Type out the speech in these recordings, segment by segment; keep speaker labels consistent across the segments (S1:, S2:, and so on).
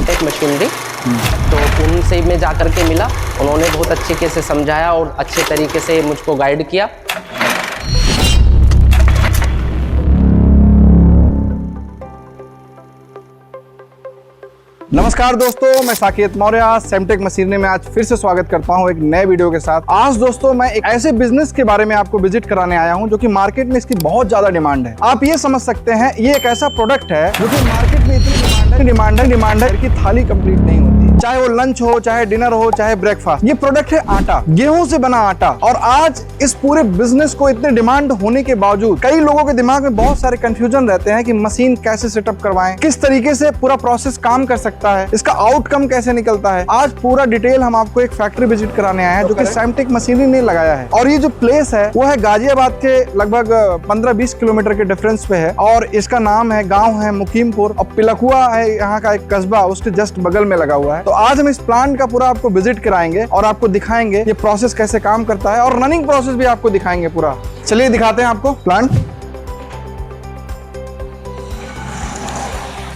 S1: सेमटेक machinery. तो उनसे मैं जा कर के मिला, उन्होंने बहुत अच्छे से समझाया और अच्छे तरीके से मुझको गाइड किया।
S2: नमस्कार दोस्तों, मैं साकेत मौर्य सेमटेक मशीनरी में आज फिर से स्वागत करता हूं एक नए वीडियो के साथ। आज दोस्तों मैं एक ऐसे बिजनेस के बारे में आपको विजिट कराने आया हूं जो कि मार्केट में इसकी बहुत ज्यादा डिमांड है। आप ये समझ सकते हैं ये एक ऐसा प्रोडक्ट है जो कि मार्केट में इतनी डिमांड है कि थाली कंप्लीट नहीं होती, चाहे वो लंच हो, चाहे डिनर हो, चाहे ब्रेकफास्ट। ये प्रोडक्ट है आटा, गेहूं से बना आटा। और आज इस पूरे बिजनेस को इतने डिमांड होने के बावजूद कई लोगों के दिमाग में बहुत सारे कंफ्यूजन रहते हैं कि मशीन कैसे सेटअप करवाएं, किस तरीके से पूरा प्रोसेस काम कर सकता है, इसका आउटकम कैसे निकलता है। आज पूरा डिटेल हम आपको एक फैक्ट्री विजिट कराने आए हैं जो कि सेमटेक मशीनरी ने लगाया है। और ये जो प्लेस है वो है गाजियाबाद के लगभग 15-20 किलोमीटर के डिफरेंस पे है। और इसका नाम है, गांव है मुकीमपुर, और पिलकुआ है यहाँ का एक कस्बा, उसके जस्ट बगल में लगा हुआ है। तो आज हम इस प्लांट का पूरा आपको विजिट कराएंगे और आपको दिखाएंगे ये प्रोसेस कैसे काम करता है, और रनिंग प्रोसेस भी आपको दिखाएंगे पूरा। चलिए दिखाते हैं आपको प्लांट।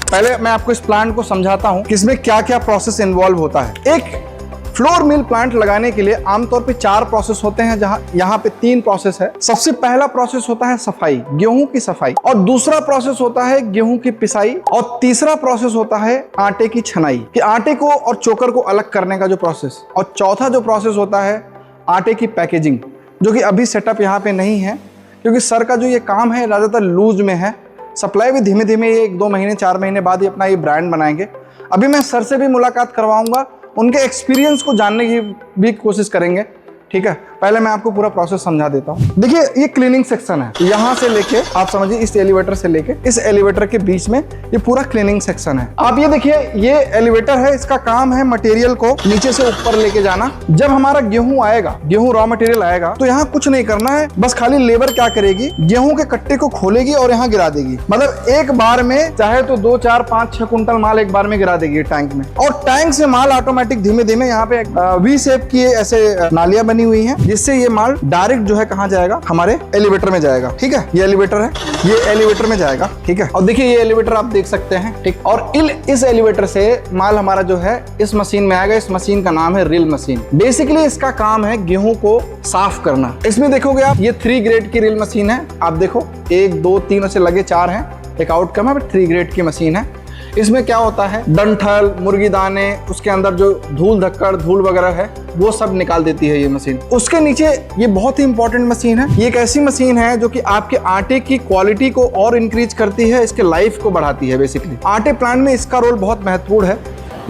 S2: पहले मैं आपको इस प्लांट को समझाता हूं कि इसमें क्या क्या प्रोसेस इन्वॉल्व होता है। एक फ्लोर मिल प्लांट लगाने के लिए आमतौर पे 4 प्रोसेस होते हैं, जहां यहाँ पे 3 प्रोसेस है। सबसे पहला प्रोसेस होता है सफाई, गेहूं की सफाई, और दूसरा प्रोसेस होता है गेहूं की पिसाई, और तीसरा प्रोसेस होता है आटे की छनाई, कि आटे को और चोकर को अलग करने का जो प्रोसेस, और चौथा जो प्रोसेस होता है आटे की पैकेजिंग, जो कि अभी सेटअप यहाँ पे नहीं है क्योंकि सर का जो ये काम है ज्यादातर लूज में है। सप्लाई भी धीमे धीमे 1-2 महीने 4 महीने बाद ही अपना ये ब्रांड बनाएंगे। अभी मैं सर से भी मुलाकात करवाऊंगा, उनके एक्सपीरियंस को जानने की भी कोशिश करेंगे। ठीक है, पहले मैं आपको पूरा प्रोसेस समझा देता हूँ। देखिए ये क्लीनिंग सेक्शन है, यहाँ से लेके आप समझिए इस एलिवेटर से लेके इस एलिवेटर के बीच में ये पूरा क्लीनिंग सेक्शन है। आप ये देखिए ये एलिवेटर है, इसका काम है मटेरियल को नीचे से ऊपर लेके जाना। जब हमारा गेहूं आएगा, गेहूं रॉ मटेरियल आएगा, तो यहाँ कुछ नहीं करना है, बस खाली लेबर क्या करेगी, गेहूं के कट्टे को खोलेगी और यहाँ गिरा देगी। मतलब एक बार में चाहे तो 2, 4, 5, 6 कुंटल माल एक बार में गिरा देगी टैंक में। और टैंक से माल ऑटोमेटिक धीमे धीमे यहाँ पे वी शेप की ऐसे नालियां बनी हुई है, जिससे ये माल डायरेक्ट जो है कहाँ जाएगा, हमारे एलिवेटर में जाएगा। ठीक है, ये एलिवेटर है, ये एलिवेटर में जाएगा। ठीक है, और देखिए ये एलिवेटर आप देख सकते हैं। ठीक, और इस एलिवेटर से माल हमारा जो है इस मशीन में आएगा। इस मशीन का नाम है रिल मशीन। बेसिकली इसका काम है गेहूं को साफ करना। इसमें देखोगे आप, ये 3 ग्रेड की रिल मशीन है। आप देखो 1, 2, 3 ऐसे लगे 4 हैं, एक आउटकम है, 3 ग्रेड की मशीन है। इसमें क्या होता है, डंठल, मुर्गी दाने, उसके अंदर जो धूल धक्कड़, धूल वगैरह है, वो सब निकाल देती है ये मशीन। उसके नीचे ये बहुत ही इंपॉर्टेंट मशीन है। ये एक ऐसी मशीन है जो कि आपके आटे की क्वालिटी को और इंक्रीज करती है, इसके लाइफ को बढ़ाती है। बेसिकली आटे प्लांट में इसका रोल बहुत महत्वपूर्ण है।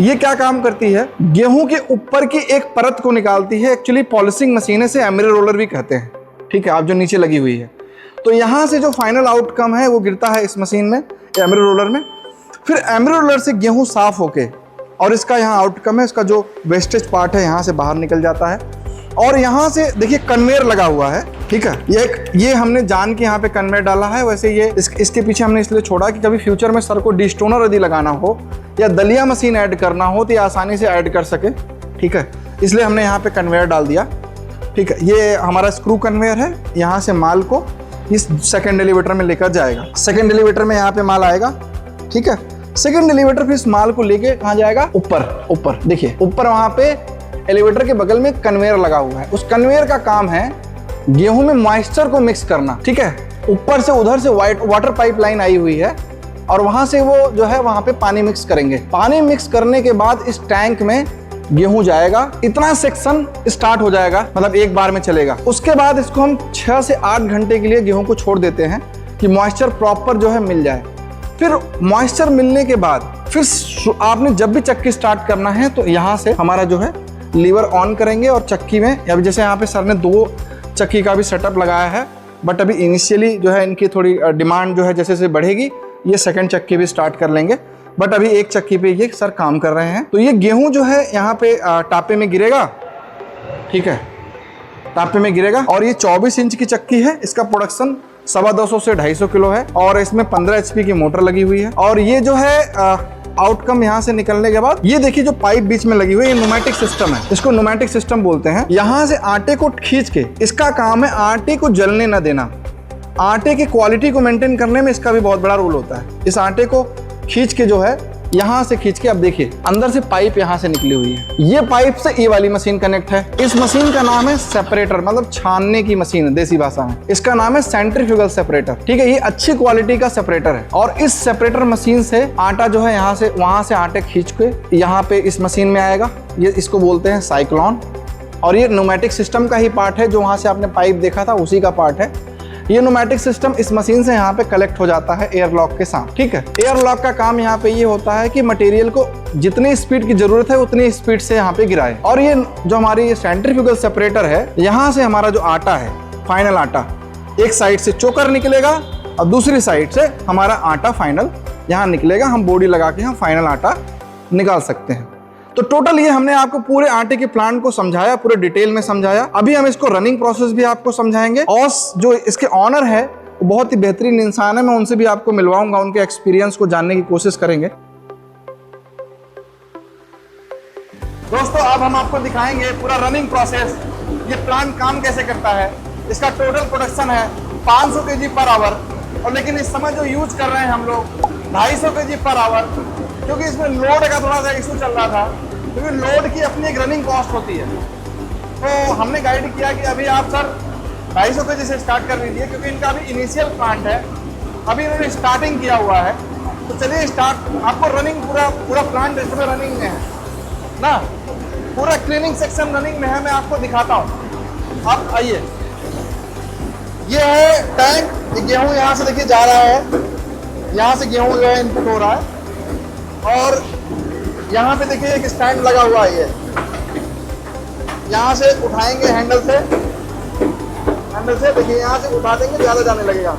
S2: ये क्या काम करती है, गेहूं के ऊपर की एक परत को निकालती है। एक्चुअली पॉलिशिंग मशीन है, इसे एमरे रोलर भी कहते हैं। ठीक है, आप जो नीचे लगी हुई है, तो यहाँ से जो फाइनल आउटकम है वो गिरता है इस मशीन में, एमरे रोलर में। फिर एमरे रोलर से गेहूं साफ होके, और इसका यहाँ आउटकम है, इसका जो वेस्टेज पार्ट है यहाँ से बाहर निकल जाता है। और यहाँ से देखिए कन्वेयर लगा हुआ है। ठीक है, ये हमने जान के यहाँ पे कन्वेयर डाला है। वैसे ये इसके पीछे हमने इसलिए छोड़ा कि कभी फ्यूचर में सर को डिस्टोनर यदि लगाना हो या दलिया मशीन ऐड करना हो तो ये आसानी से ऐड कर सके। ठीक है, इसलिए हमने यहाँ पे कन्वेयर डाल दिया। ठीक है, ये हमारा स्क्रू कन्वेयर है, यहाँ से माल को इस सेकेंड एलिवेटर में लेकर जाएगा। सेकेंड एलिवेटर में यहाँ पे माल आएगा। ठीक है, सेकेंड एलिवेटर फिर इस माल को लेके कहाँ जाएगा, ऊपर। देखिए ऊपर वहां पे एलिवेटर के बगल में कन्वेयर लगा हुआ है। उस कन्वेयर का काम है गेहूं में मॉइस्चर को मिक्स करना। ठीक है, ऊपर से उधर से वाटर पाइपलाइन आई हुई है, और वहां से वो जो है वहां पे पानी मिक्स करेंगे। पानी मिक्स करने के बाद इस टैंक में गेहूं जाएगा। इतना सेक्शन स्टार्ट हो जाएगा, मतलब एक बार में चलेगा। उसके बाद इसको हम 6 से 8 घंटे के लिए गेहूं को छोड़ देते हैं कि मॉइस्चर प्रॉपर जो है मिल जाए। फिर मॉइस्चर मिलने के बाद फिर आपने जब भी चक्की स्टार्ट करना है तो यहाँ से हमारा जो है लीवर ऑन करेंगे, और चक्की में अभी जैसे यहाँ पे सर ने 2 चक्की का भी सेटअप लगाया है, बट अभी इनिशियली जो है इनकी थोड़ी डिमांड जो है जैसे जैसे बढ़ेगी ये सेकंड चक्की भी स्टार्ट कर लेंगे, बट अभी एक चक्की पे ये सर काम कर रहे हैं। तो ये गेहूं जो है यहाँ पे टापे में गिरेगा। ठीक है, टापे में गिरेगा, और ये 24 इंच की चक्की है। इसका प्रोडक्शन 250 से 250 किलो है, और इसमें 15 HP की मोटर लगी हुई है। और ये जो है आउटकम यहाँ से निकलने के बाद ये देखिए जो पाइप बीच में लगी हुई है, ये न्यूमेटिक सिस्टम है, इसको न्यूमेटिक सिस्टम बोलते हैं। यहाँ से आटे को खींच के, इसका काम है आटे को जलने न देना। आटे की क्वालिटी को मेंटेन करने में इसका भी बहुत बड़ा रोल होता है। इस आटे को खींच के जो है यहाँ से खींच के अब देखिए अंदर से पाइप यहाँ से निकली हुई है। ये पाइप से ये वाली मशीन कनेक्ट है। इस मशीन का नाम है सेपरेटर, मतलब छानने की मशीन देसी भाषा में। इसका नाम है सेंट्रीफ्यूगल सेपरेटर। ठीक है, ये अच्छी क्वालिटी का सेपरेटर है। और इस सेपरेटर मशीन से आटा जो है यहाँ से वहां से आटे खींच के यहाँ पे इस मशीन में आएगा। ये इसको बोलते हैं साइक्लोन। और ये न्यूमेटिक सिस्टम का ही पार्ट है, जो वहां से आपने पाइप देखा था उसी का पार्ट है। ये न्यूमेटिक सिस्टम इस मशीन से यहाँ पे कलेक्ट हो जाता है एयरलॉक के साथ। ठीक है, एयरलॉक का काम यहाँ पे ये होता है कि मटेरियल को जितनी स्पीड की जरूरत है उतनी स्पीड से यहाँ पे गिराए। और ये जो हमारी सेंट्रीफ्यूगल सेपरेटर है, यहाँ से हमारा जो आटा है, फाइनल आटा, एक साइड से चोकर निकलेगा और दूसरी साइड से हमारा आटा फाइनल यहाँ निकलेगा। हम बॉडी लगा के हम फाइनल आटा निकाल सकते हैं। तो टोटल ये हमने आपको पूरे आटे के प्लांट को समझाया, पूरे डिटेल में समझाया। अभी हम इसको रनिंग प्रोसेस भी आपको समझाएंगे। और जो इसके ऑनर है वो बहुत ही बेहतरीन इंसान है, मैं उनसे भी आपको मिलवाऊंगा, उनके एक्सपीरियंस को जानने की कोशिश करेंगे। दोस्तों अब हम आपको दिखाएंगे पूरा रनिंग प्रोसेस, ये प्लांट काम कैसे करता है। इसका टोटल प्रोडक्शन है 500 kg पर आवर, और लेकिन इस समय जो यूज कर रहे हैं हम लोग 250 kg पर आवर, क्योंकि इसमें लोड का थोड़ा सा इशू चल रहा था, क्योंकि लोड की अपनी एक रनिंग कॉस्ट होती है। तो हमने गाइड किया कि अभी आप सर 250 kg से स्टार्ट कर लीजिए, क्योंकि इनका अभी इनिशियल प्लांट है, अभी इन्होंने स्टार्टिंग किया हुआ है। तो चलिए स्टार्ट, आपको रनिंग पूरा प्लांट इसमें रनिंग में है ना, पूरा क्लीनिंग सेक्शन रनिंग में है, मैं आपको दिखाता हूँ। आप आइए, ये है टैंक, गेहूँ यहाँ से देखिए जा रहा है, यहाँ से गेहूँ जो है इनपुट हो रहा है। और यहाँ पे देखिए एक स्टैंड लगा हुआ है, ये यहाँ से उठाएंगे हैंडल से देखिए यहाँ से उठा देंगे, ज़्यादा जाने लगेगा।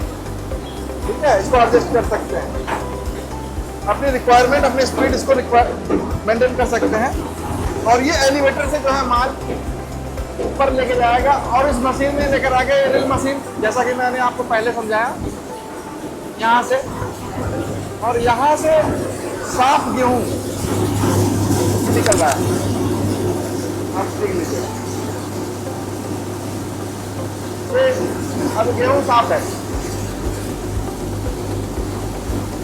S2: ठीक है, इसको एडजस्ट कर सकते हैं, अपनी रिक्वायरमेंट, अपनी स्पीड इसको मेंटेन कर सकते हैं। और ये एलिवेटर से जो है माल ऊपर लेके जाएगा, और इस मशीन में लेकर आ गए ड्रिल मशीन, जैसा कि मैंने आपको पहले समझाया, यहाँ से। और यहाँ से साफ गेहूँ निकल रहा है, आप देख लीजिए। अब गेहूँ साफ है,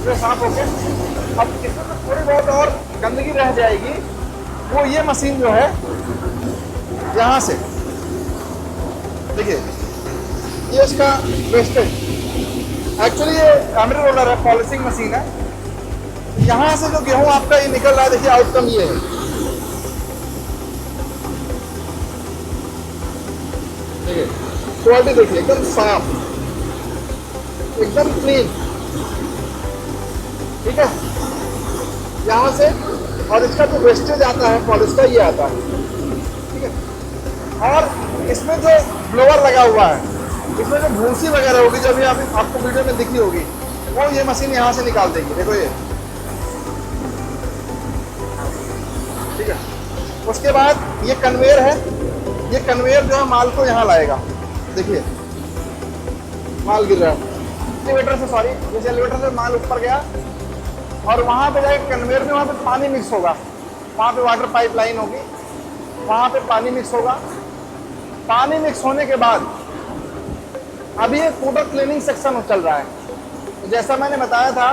S2: ये साफ हो गया। अब इसमें तो थोड़ी बहुत और गंदगी रह जाएगी, वो ये मशीन जो है यहाँ से देखिए, ये इसका वेस्टेज, एक्चुअली ये एमरी रोलर है, पॉलिशिंग मशीन है। यहाँ से जो गेहूँ आपका ये निकल रहा है, देखिए आउटकम ये है। देखिए क्वालिटी देखिए, एकदम साफ, एकदम क्लीन। ठीक है, यहाँ से, और इसका जो वेस्टेज आता है पॉलिश का, ये आता है। ठीक है, और इसमें जो ब्लोअर लगा हुआ है, इसमें जो भूसी वगैरह होगी, जो अभी आपको वीडियो में दिखी होगी, वो ये मशीन यहाँ से निकाल देगी। देखो ये, ठीक है। उसके बाद ये कन्वेयर है, ये कन्वेयर जो है माल को यहाँ लाएगा। देखिए माल गिर रहा है एलिवेटर से, सॉरी, जैसे एलिवेटर से माल ऊपर गया और वहाँ पे जाके कन्वेयर में, वहाँ पे पानी मिक्स होगा, वहाँ पे वाटर पाइप लाइन होगी, वहाँ पे पानी मिक्स होगा। पानी मिक्स होने के बाद अभी ये टोटल क्लीनिंग सेक्शन चल रहा है। तो जैसा मैंने बताया था,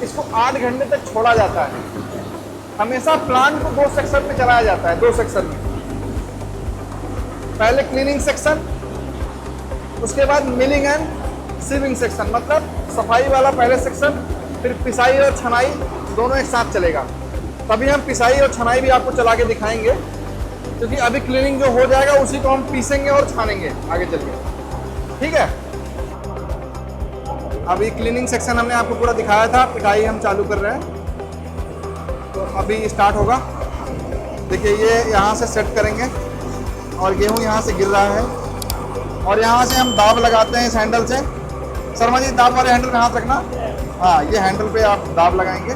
S2: इसको 8 घंटे तक छोड़ा जाता है। हमेशा प्लांट को 2 सेक्शन में चलाया जाता है, 2 सेक्शन में, पहले क्लीनिंग सेक्शन, उसके बाद मिलिंग एंड सीविंग सेक्शन, मतलब सफाई वाला पहले सेक्शन, फिर पिसाई और छनाई दोनों एक साथ चलेगा। तभी हम पिसाई और छनाई भी आपको चला के दिखाएंगे, क्योंकि अभी क्लीनिंग जो हो जाएगा उसी को हम पीसेंगे और छानेंगे आगे चल के। ठीक है, अभी क्लीनिंग सेक्शन हमने आपको पूरा दिखाया था, पिटाई हम चालू कर रहे हैं, तो अभी स्टार्ट होगा। देखिए ये यहाँ से सेट करेंगे और गेहूँ यहाँ से गिर रहा है, और यहाँ से हम दाब लगाते हैं इस हैंडल से। शर्मा जी, दाब वाले हैंडल में हाथ रखना। हाँ, ये हैंडल पे आप दाब लगाएंगे,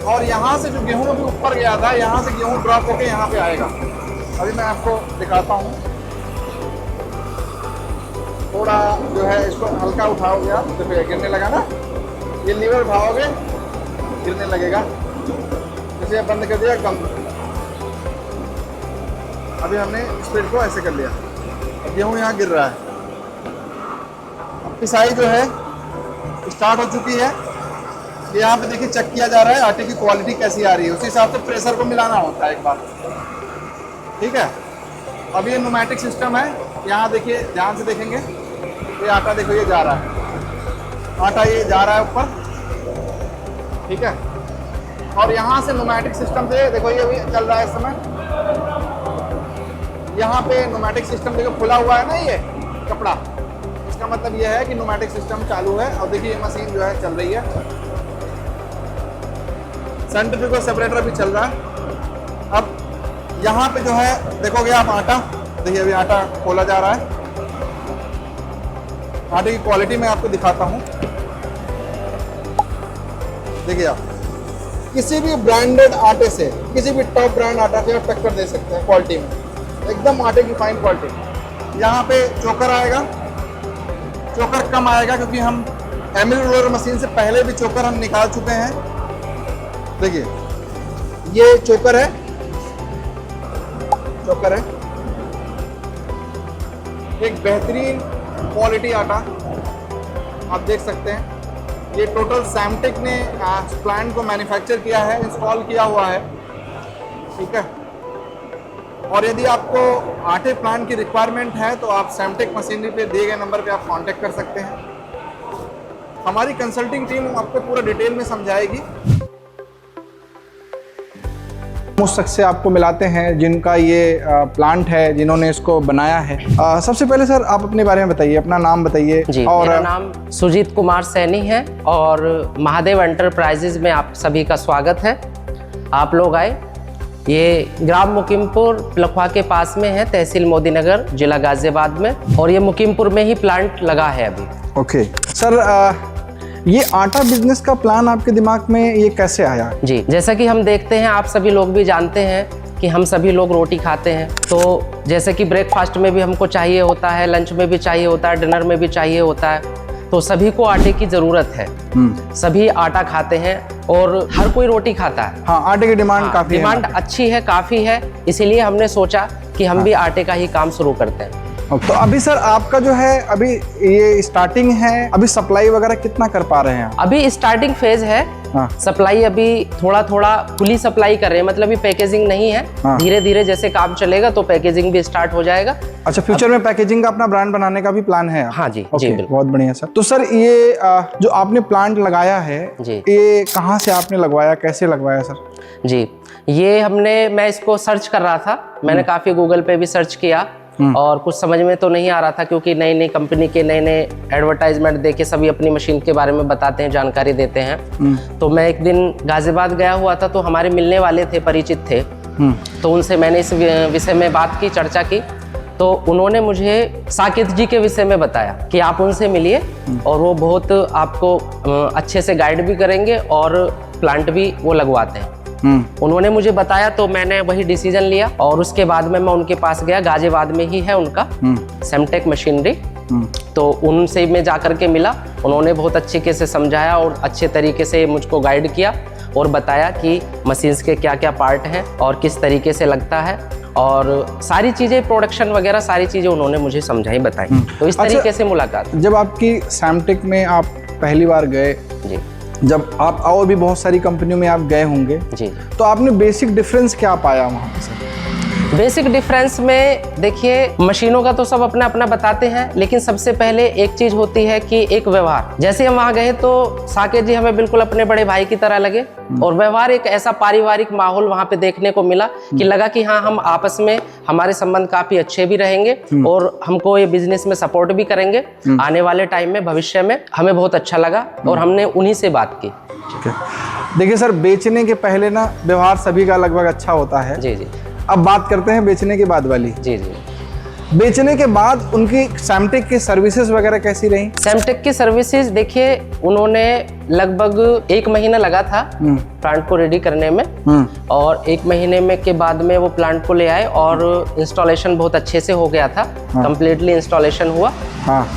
S2: और यहाँ से जो गेहूँ अभी ऊपर गया था, यहाँ से गेहूँ ड्रॉप होके यहाँ पे आएगा। अभी मैं आपको दिखाता हूँ, थोड़ा जो है इसको हल्का उठाओगे आप, तो गिरने लगा ना, ये लीवर उठाओगे गिरने लगेगा। जैसे बंद कर दिया, कम। अभी हमने स्पीड को ऐसे कर लिया, अब गेहूँ यहाँ गिर रहा है। अब पिसाई जो है स्टार्ट हो चुकी है, ये यहाँ पे देखिए चेक किया जा रहा है आटे की क्वालिटी कैसी आ रही है, उसी हिसाब से प्रेशर को मिलाना होता है एक बार। ठीक है, अब ये न्यूमेटिक सिस्टम है। यहाँ देखिए, ध्यान से देखेंगे, ये आटा देखो ये जा रहा है, आटा ये जा रहा है ऊपर। ठीक है, और यहाँ से न्यूमेटिक सिस्टम से देखो ये भी चल रहा है इस समय। यहाँ पे न्यूमेटिक सिस्टम देखो खुला हुआ है ना ये कपड़ा, इसका मतलब ये है कि न्यूमेटिक सिस्टम चालू है। और देखिए ये मशीन जो है चल रही है, सेंट्रीफ्यूगल सेपरेटर भी चल रहा है। अब यहाँ पे जो है देखोगे आप आटा, देखिए अभी आटा खोला जा रहा है। आटे की क्वालिटी मैं आपको दिखाता हूँ। देखिए आप किसी भी ब्रांडेड आटे से, किसी भी टॉप ब्रांड आटा से आप टक्कर दे सकते हैं क्वालिटी में, एकदम आटे की फाइन क्वालिटी। यहाँ पे चोकर आएगा, चोकर कम आएगा क्योंकि हम एमिल रोलर मशीन से पहले भी चोकर हम निकाल चुके हैं। देखिए ये चोकर है, चोकर है, एक बेहतरीन क्वालिटी आटा आप देख सकते हैं। ये टोटल सैमटेक ने प्लांट को मैन्युफैक्चर किया है, इंस्टॉल किया हुआ है। ठीक है, और यदि आपको आटे प्लांट की रिक्वायरमेंट है तो आप सैमटेक मशीनरी पे दिए गए नंबर पे आप कांटेक्ट कर सकते हैं। हमारी कंसल्टिंग टीम आपको पूरा डिटेल में समझाएगी। उस शख्स से आपको मिलाते हैं जिनका ये प्लांट है, जिन्होंने इसको बनाया है। सबसे पहले सर आप अपने बारे में बताइए, अपना नाम बताइए।
S1: जी,
S2: और
S1: मेरा नाम सुजीत कुमार सैनी है और महादेव एंटरप्राइजेज में आप सभी का स्वागत है। आप लोग आए, ये ग्राम मुकीमपुर लखवा के पास में है, तहसील मोदीनगर, जिला गाजियाबाद में, और ये मुकीमपुर में ही प्लांट लगा है अभी।
S2: ओके सर, ये आटा बिजनेस का प्लान आपके दिमाग में ये कैसे आया?
S1: जी, जैसा कि हम देखते हैं, आप सभी लोग भी जानते हैं कि हम सभी लोग रोटी खाते हैं, तो जैसे कि ब्रेकफास्ट में भी हमको चाहिए होता है, लंच में भी चाहिए होता है, डिनर में भी चाहिए होता है, तो सभी को आटे की ज़रूरत है। सभी आटा खाते हैं और हर कोई रोटी खाता है।
S2: हाँ, आटे की डिमांड काफ़ी है,
S1: डिमांड अच्छी है, काफ़ी है, इसीलिए हमने सोचा कि हम भी आटे का ही काम शुरू करते हैं।
S2: तो अभी सर आपका जो है अभी ये स्टार्टिंग है, अभी सप्लाई वगैरह कितना कर पा रहे हैं?
S1: अभी स्टार्टिंग फेज है।
S2: हाँ।
S1: सप्लाई अभी थोड़ा थोड़ा खुली सप्लाई कर रहे हैं, मतलब अभी पैकेजिंग नहीं है।
S2: हाँ।
S1: धीरे धीरे जैसे काम चलेगा तो पैकेजिंग भी स्टार्ट हो जाएगा।
S2: अच्छा, फ्यूचर में पैकेजिंग का अपना ब्रांड बनाने का भी प्लान है?
S1: हाँ जी,
S2: जी
S1: बिल्कुल।
S2: बहुत बढ़िया सर। तो सर ये जो आपने प्लांट लगाया है
S1: जी,
S2: ये कहाँ से आपने लगवाया, कैसे लगवाया सर?
S1: जी, ये मैं इसको सर्च कर रहा था, मैंने काफ़ी गूगल पे भी सर्च किया और कुछ समझ में तो नहीं आ रहा था, क्योंकि नई नई कंपनी के नए नए एडवर्टाइजमेंट देके सभी अपनी मशीन के बारे में बताते हैं, जानकारी देते हैं। तो मैं एक दिन गाजियाबाद गया हुआ था, तो हमारे मिलने वाले थे, परिचित थे, तो उनसे मैंने इस विषय में बात की, चर्चा की, तो उन्होंने मुझे साकेत जी के विषय में बताया कि आप उनसे मिलिए और वो बहुत आपको अच्छे से गाइड भी करेंगे और प्लांट भी वो लगवाते हैं। उन्होंने मुझे बताया तो मैंने वही डिसीजन लिया और उसके बाद में मैं उनके पास गया। गाजियाबाद में ही है उनका सैमटेक मशीनरी, तो उनसे मैं जा कर के मिला। उन्होंने बहुत अच्छे से समझाया और अच्छे तरीके से मुझको गाइड किया और बताया कि मशीन्स के क्या क्या पार्ट हैं और किस तरीके से लगता है, और सारी चीज़ें, प्रोडक्शन वगैरह सारी चीज़ें उन्होंने मुझे समझाई, बताई। तो इस तरीके से मुलाकात।
S2: जब आपकी सैमटेक में आप पहली बार गए,
S1: जी,
S2: जब आप और भी बहुत सारी कंपनियों में आप गए होंगे,
S1: जी,
S2: तो आपने बेसिक डिफरेंस क्या पाया वहाँ पे सर?
S1: बेसिक डिफरेंस में देखिए, मशीनों का तो सब अपना अपना बताते हैं, लेकिन सबसे पहले एक चीज़ होती है कि एक व्यवहार। जैसे हम वहाँ गए तो साकेत जी हमें बिल्कुल अपने बड़े भाई की तरह लगे और व्यवहार, एक ऐसा पारिवारिक माहौल वहाँ पे देखने को मिला कि लगा कि हाँ, हम आपस में, हमारे संबंध काफ़ी अच्छे भी रहेंगे और हमको ये बिजनेस में सपोर्ट भी करेंगे आने वाले टाइम में, भविष्य में। हमें बहुत अच्छा लगा और हमने उन्हीं से बात की।
S2: ठीक है, देखिए सर, बेचने के पहले ना व्यवहार सभी का लगभग अच्छा होता है।
S1: जी, जी।
S2: अब बात करते हैं बेचने के बाद वाली।
S1: जी, जी।
S2: बेचने के बाद उनकी सैमटेक की सर्विसेज वगैरह कैसी रही?
S1: सैमटेक की सर्विसेज देखिए, उन्होंने लगभग 1 महीना लगा था प्लांट को रेडी करने में, और 1 महीने में के बाद में वो प्लांट को ले आए और इंस्टॉलेशन बहुत अच्छे से हो गया था। कंप्लीटली इंस्टॉलेशन हुआ।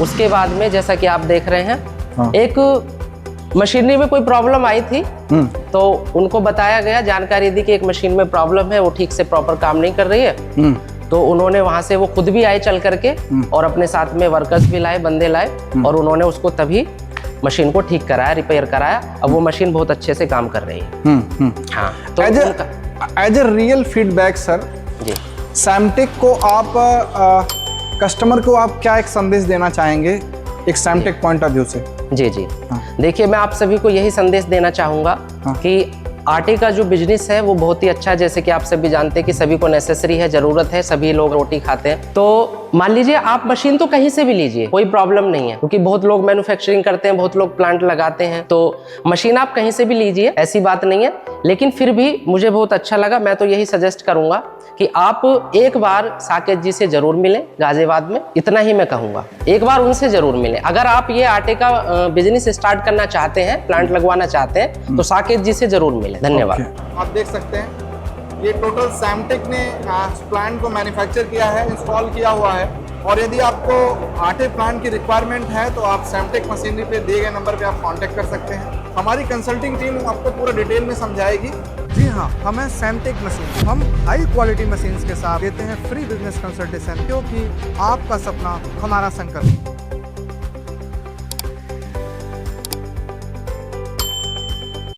S1: उसके बाद में जैसा कि आप देख रहे हैं, एक मशीनरी में कोई प्रॉब्लम आई थी, तो उनको बताया गया, जानकारी दी कि एक मशीन में प्रॉब्लम है, वो ठीक से प्रॉपर काम नहीं कर रही है। तो उन्होंने वहां से, वो खुद भी आए चल करके और अपने साथ में वर्कर्स भी लाए, बंदे लाए, और उन्होंने उसको तभी मशीन को ठीक कराया, रिपेयर कराया। अब वो मशीन बहुत अच्छे से काम कर रही है। हाँ, तो
S2: as a real feedback sir,
S1: जी,
S2: सैमटेक को आप कस्टमर को आप क्या एक संदेश देना चाहेंगे एक सैमटेक पॉइंट ऑफ व्यू से?
S1: जी जी,
S2: हाँ।
S1: देखिए मैं आप सभी को यही संदेश देना चाहूँगा
S2: हाँ।
S1: कि आटे का जो बिजनेस है वो बहुत ही अच्छा है। जैसे कि आप सभी जानते हैं कि सभी को नेसेसरी है, ज़रूरत है, सभी लोग रोटी खाते हैं। तो मान लीजिए आप मशीन तो कहीं से भी लीजिए, कोई प्रॉब्लम नहीं है, क्योंकि बहुत लोग मैन्युफैक्चरिंग करते हैं, बहुत लोग प्लांट लगाते हैं, तो मशीन आप कहीं से भी लीजिए, ऐसी बात नहीं है। लेकिन फिर भी मुझे बहुत अच्छा लगा, मैं तो यही सजेस्ट करूंगा कि आप एक बार साकेत जी से जरूर मिलें गाजियाबाद में, इतना ही मैं कहूँगा, एक बार उनसे जरूर मिलें। अगर आप ये आटे का बिजनेस स्टार्ट करना चाहते हैं, प्लांट लगवाना चाहते हैं, तो साकेत जी से जरूर मिलें। धन्यवाद।
S2: आप देख सकते हैं ये टोटल सैमटेक ने प्लांट को मैन्युफैक्चर किया है, इंस्टॉल किया हुआ है। और यदि आपको आटे प्लांट की रिक्वायरमेंट है तो आप सैमटेक मशीनरी पे दिए गए नंबर पे आप कांटेक्ट कर सकते हैं। हमारी कंसल्टिंग टीम आपको पूरा डिटेल में समझाएगी। जी हाँ, हमें सैमटेक मशीन, हम हाई क्वालिटी मशीन्स के साथ देते हैं फ्री बिजनेस कंसल्टेशन, क्योंकि आपका सपना हमारा संकल्प।